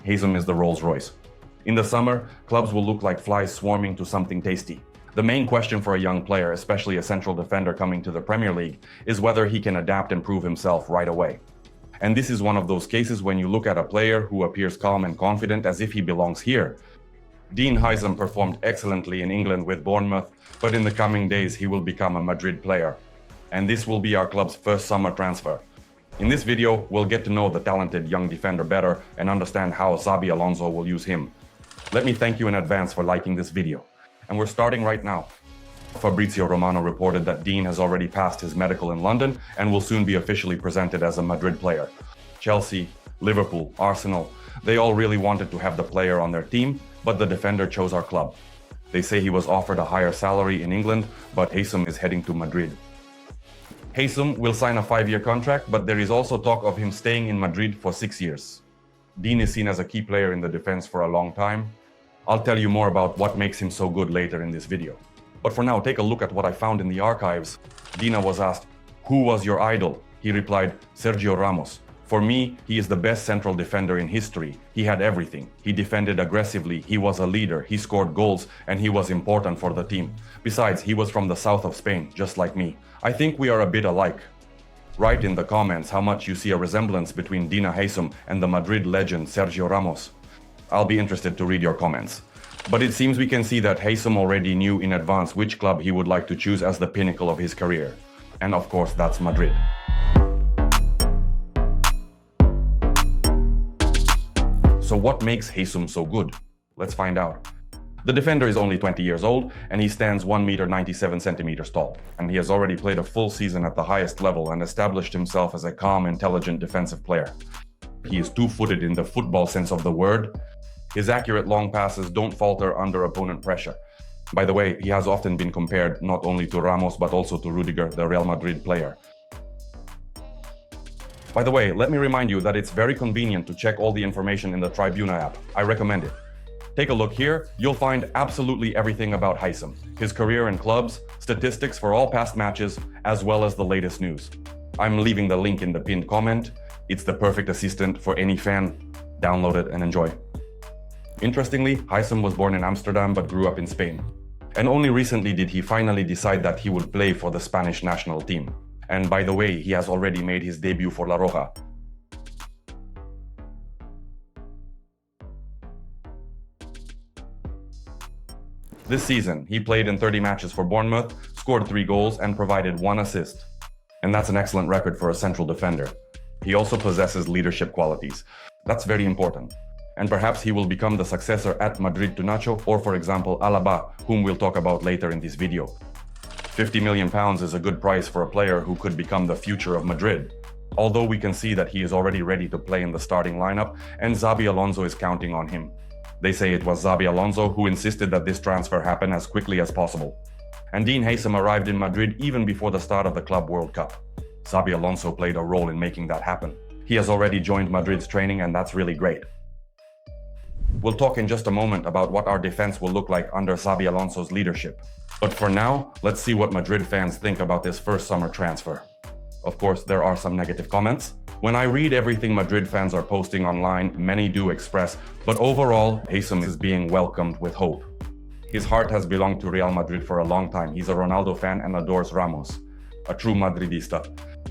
HUIJSEN is the Rolls Royce. In the summer, clubs will look like flies swarming to something tasty. The main question for a young player, especially a central defender coming to the Premier League, is whether he can adapt and prove himself right away. And this is one of those cases when you look at a player who appears calm and confident as if he belongs here. Dean HUIJSEN performed excellently in England with Bournemouth, but in the coming days he will become a Madrid player. And this will be our club's first summer transfer. In this video, we'll get to know the talented young defender better and understand how Xabi Alonso will use him. Let me thank you in advance for liking this video. And we're starting right now. Fabrizio Romano reported that Dean has already passed his medical in London and will soon be officially presented as a Madrid player. Chelsea, Liverpool, Arsenal, they all really wanted to have the player on their team, but the defender chose our club. They say he was offered a higher salary in England, but HUIJSEN is heading to Madrid. HUIJSEN will sign a 5-year contract, but there is also talk of him staying in Madrid for 6 years. Dean is seen as a key player in the defense for a long time. I'll tell you more about what makes him so good later in this video. But for now, take a look at what I found in the archives. Dina was asked, "Who was your idol?" He replied, "Sergio Ramos. For me, he is the best central defender in history. He had everything. He defended aggressively, he was a leader, he scored goals, and he was important for the team. Besides, he was from the south of Spain, just like me. I think we are a bit alike." Write in the comments how much you see a resemblance between Dina HUIJSEN and the Madrid legend Sergio Ramos. I'll be interested to read your comments. But it seems we can see that HUIJSEN already knew in advance which club he would like to choose as the pinnacle of his career. And of course, that's Madrid. So what makes HUIJSEN so good? Let's find out. The defender is only 20 years old and he stands 1 meter 97 centimeters tall. And he has already played a full season at the highest level and established himself as a calm, intelligent defensive player. He is two-footed in the football sense of the word. His accurate long passes don't falter under opponent pressure. By the way, he has often been compared not only to Ramos but also to Rudiger, the Real Madrid player. By the way, let me remind you that it's very convenient to check all the information in the Tribuna app. I recommend it. Take a look here, you'll find absolutely everything about HUIJSEN, his career in clubs, statistics for all past matches, as well as the latest news. I'm leaving the link in the pinned comment. It's the perfect assistant for any fan. Download it and enjoy. Interestingly, HUIJSEN was born in Amsterdam but grew up in Spain. And only recently did he finally decide that he would play for the Spanish national team. And by the way, he has already made his debut for La Roja. This season, he played in 30 matches for Bournemouth, scored 3 goals and provided 1 assist. And that's an excellent record for a central defender. He also possesses leadership qualities. That's very important. And perhaps he will become the successor at Madrid to Nacho or, for example, Alaba, whom we'll talk about later in this video. £50 million is a good price for a player who could become the future of Madrid. Although we can see that he is already ready to play in the starting lineup and Xabi Alonso is counting on him. They say it was Xabi Alonso who insisted that this transfer happen as quickly as possible. And Dean HUIJSEN arrived in Madrid even before the start of the Club World Cup. Xabi Alonso played a role in making that happen. He has already joined Madrid's training and that's really great. We'll talk in just a moment about what our defense will look like under Xabi Alonso's leadership. But for now, let's see what Madrid fans think about this first summer transfer. Of course, there are some negative comments. When I read everything Madrid fans are posting online, many do express, but overall, HUIJSEN is being welcomed with hope. His heart has belonged to Real Madrid for a long time. He's a Ronaldo fan and adores Ramos. A true Madridista.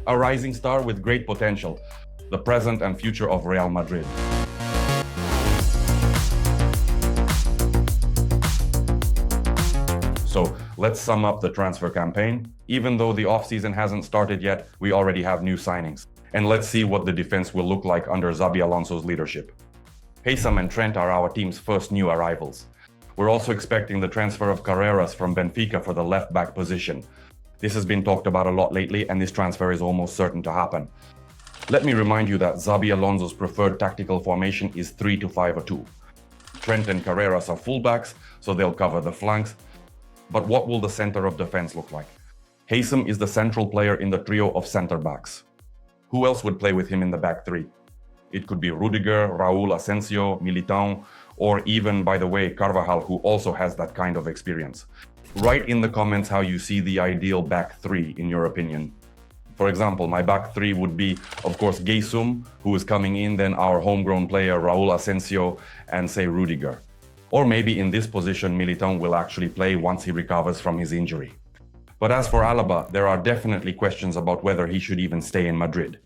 A rising star with great potential. The present and future of Real Madrid. So let's sum up the transfer campaign. Even though the off-season hasn't started yet, we already have new signings. And let's see what the defense will look like under Xabi Alonso's leadership. HUIJSEN and Trent are our team's first new arrivals. We're also expecting the transfer of Carreras from Benfica for the left-back position. This has been talked about a lot lately and this transfer is almost certain to happen. Let me remind you that Xabi Alonso's preferred tactical formation is 3-5-2. Trent and Carreras are fullbacks, so they'll cover the flanks. But what will the center of defense look like? HUIJSEN is the central player in the trio of center-backs. Who else would play with him in the back three? It could be Rudiger, Raúl Asensio, Militão, or even, by the way, Carvajal, who also has that kind of experience. Write in the comments how you see the ideal back three in your opinion. For example, my back three would be, of course, HUIJSEN, who is coming in, then our homegrown player Raúl Asensio, and say Rudiger. Or maybe in this position, Militão will actually play once he recovers from his injury. But as for Alaba, there are definitely questions about whether he should even stay in Madrid.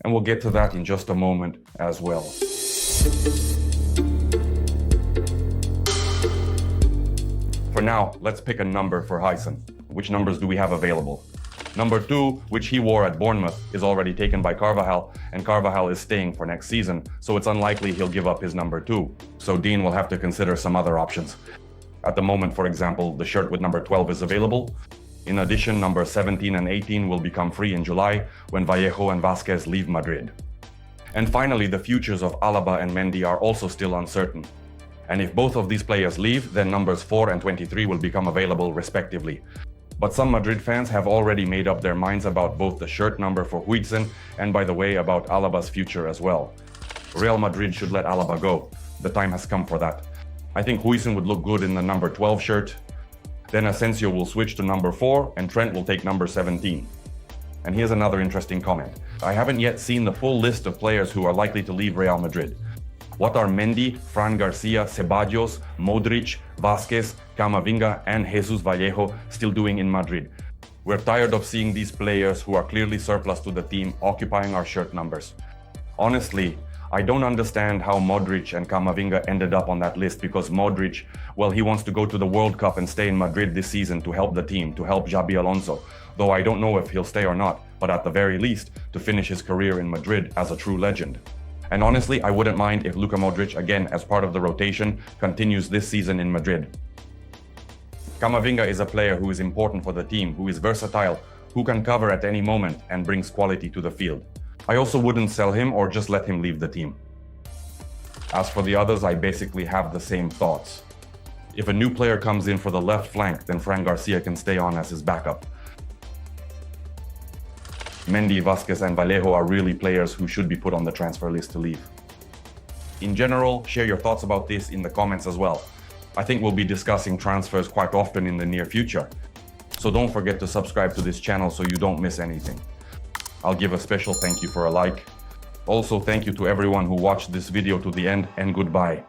And we'll get to that in just a moment as well. For now, let's pick a number for HUIJSEN. Which numbers do we have available? Number 2, which he wore at Bournemouth, is already taken by Carvajal, and Carvajal is staying for next season, so it's unlikely he'll give up his number 2. So Dean will have to consider some other options. At the moment, for example, the shirt with number 12 is available. In addition, number 17 and 18 will become free in July when Vallejo and Vázquez leave Madrid. And finally, the futures of Alaba and Mendy are also still uncertain. And if both of these players leave, then numbers 4 and 23 will become available respectively. But some Madrid fans have already made up their minds about both the shirt number for HUIJSEN and, by the way, about Alaba's future as well. Real Madrid should let Alaba go. The time has come for that. I think HUIJSEN would look good in the number 12 shirt. Then Asensio will switch to number 4 and Trent will take number 17. And here's another interesting comment. I haven't yet seen the full list of players who are likely to leave Real Madrid. What are Mendy, Fran Garcia, Ceballos, Modric, Vázquez, Camavinga, and Jesus Vallejo still doing in Madrid? We're tired of seeing these players who are clearly surplus to the team occupying our shirt numbers. Honestly, I don't understand how Modric and Camavinga ended up on that list because Modric, well, he wants to go to the World Cup and stay in Madrid this season to help the team, to help Xabi Alonso. Though I don't know if he'll stay or not, but at the very least, to finish his career in Madrid as a true legend. And honestly, I wouldn't mind if Luka Modric, again as part of the rotation, continues this season in Madrid. Camavinga is a player who is important for the team, who is versatile, who can cover at any moment and brings quality to the field. I also wouldn't sell him or just let him leave the team. As for the others, I basically have the same thoughts. If a new player comes in for the left flank, then Fran Garcia can stay on as his backup. Mendy, Vázquez, and Vallejo are really players who should be put on the transfer list to leave. In general, share your thoughts about this in the comments as well. I think we'll be discussing transfers quite often in the near future. So don't forget to subscribe to this channel so you don't miss anything. I'll give a special thank you for a like. Also, thank you to everyone who watched this video to the end, and goodbye.